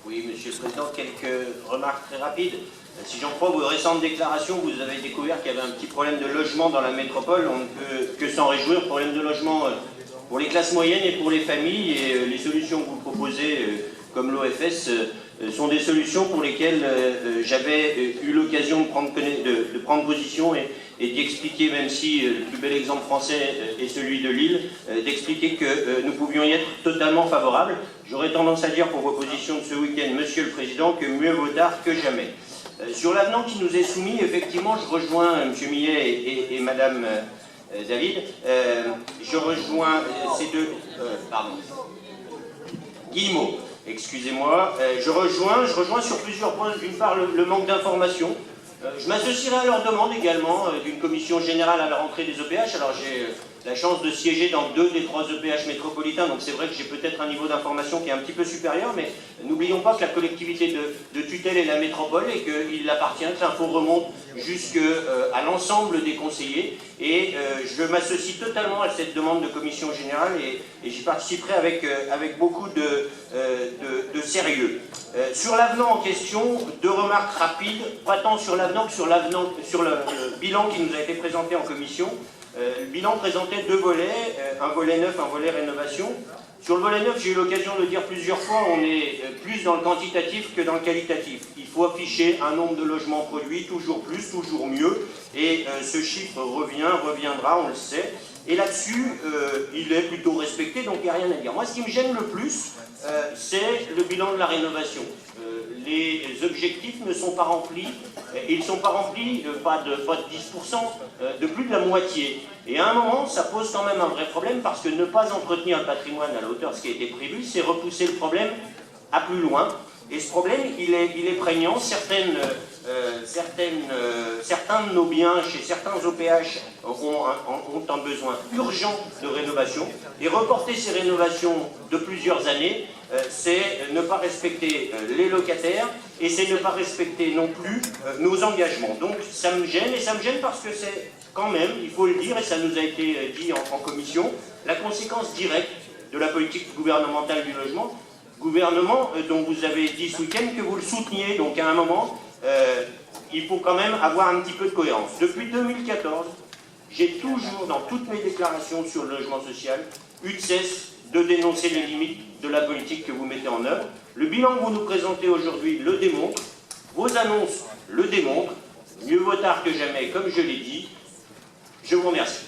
Oui, Monsieur le Président, quelques remarques très rapides. Si j'en crois vos récentes déclarations, vous avez découvert qu'il y avait un petit problème de logement dans la métropole. On ne peut que s'en réjouir. Problème de logement pour les classes moyennes et pour les familles. Et les solutions que vous proposez, comme l'OFS, sont des solutions pour lesquelles j'avais eu l'occasion de prendre position et d'y expliquer, même si le plus bel exemple français est celui de Lille, d'expliquer que nous pouvions y être totalement favorables. J'aurais tendance à dire pour vos positions de ce week-end, Monsieur le Président, que mieux vaut tard que jamais. Sur l'avenant qui nous est soumis, effectivement, je rejoins M. Millet et Mme David. Je rejoins ces deux... pardon. Guillemot, excusez-moi. Je rejoins sur plusieurs points. D'une part, le manque d'information. Je m'associerai à leur demande également d'une commission générale à la rentrée des EPH. Alors j'ai la chance de siéger dans 2 des 3 EPH métropolitains, donc c'est vrai que j'ai peut-être un niveau d'information qui est un petit peu supérieur, mais n'oublions pas que la collectivité de tutelle est la métropole et qu'il appartient que l'info remonte jusqu'à l'ensemble des conseillers. Et je m'associe totalement à cette demande de commission générale et j'y participerai avec beaucoup de sérieux. Sur l'avenant en question, 2 remarques rapides, pas tant sur l'avenant que sur le bilan qui nous a été présenté en commission. Le bilan présentait 2 volets, un volet neuf, un volet rénovation. Sur le volet neuf, j'ai eu l'occasion de le dire plusieurs fois, on est plus dans le quantitatif que dans le qualitatif. Il faut afficher un nombre de logements produits, toujours plus, toujours mieux, et ce chiffre reviendra, on le sait. Et là-dessus, il est plutôt respecté, donc il n'y a rien à dire. Moi, ce qui me gêne le plus, c'est le bilan de la rénovation. Les objectifs ne sont pas remplis, et ils ne sont pas remplis pas de 10%, de plus de la moitié. Et à un moment, ça pose quand même un vrai problème, parce que ne pas entretenir le patrimoine à la hauteur de ce qui a été prévu, c'est repousser le problème à plus loin. Et ce problème, il est prégnant. Certains de nos biens, chez certains OPH, ont un besoin urgent de rénovation. Et reporter ces rénovations de plusieurs années, c'est ne pas respecter les locataires et c'est ne pas respecter non plus nos engagements. Donc ça me gêne, et ça me gêne parce que c'est quand même, il faut le dire, et ça nous a été dit en commission, la conséquence directe de la politique gouvernementale du logement. Gouvernement dont vous avez dit ce week-end que vous le souteniez, donc à un moment, il faut quand même avoir un petit peu de cohérence. Depuis 2014, j'ai toujours, dans toutes mes déclarations sur le logement social, eu de cesse de dénoncer les limites de la politique que vous mettez en œuvre. Le bilan que vous nous présentez aujourd'hui le démontre, vos annonces le démontrent, mieux vaut tard que jamais, comme je l'ai dit. Je vous remercie.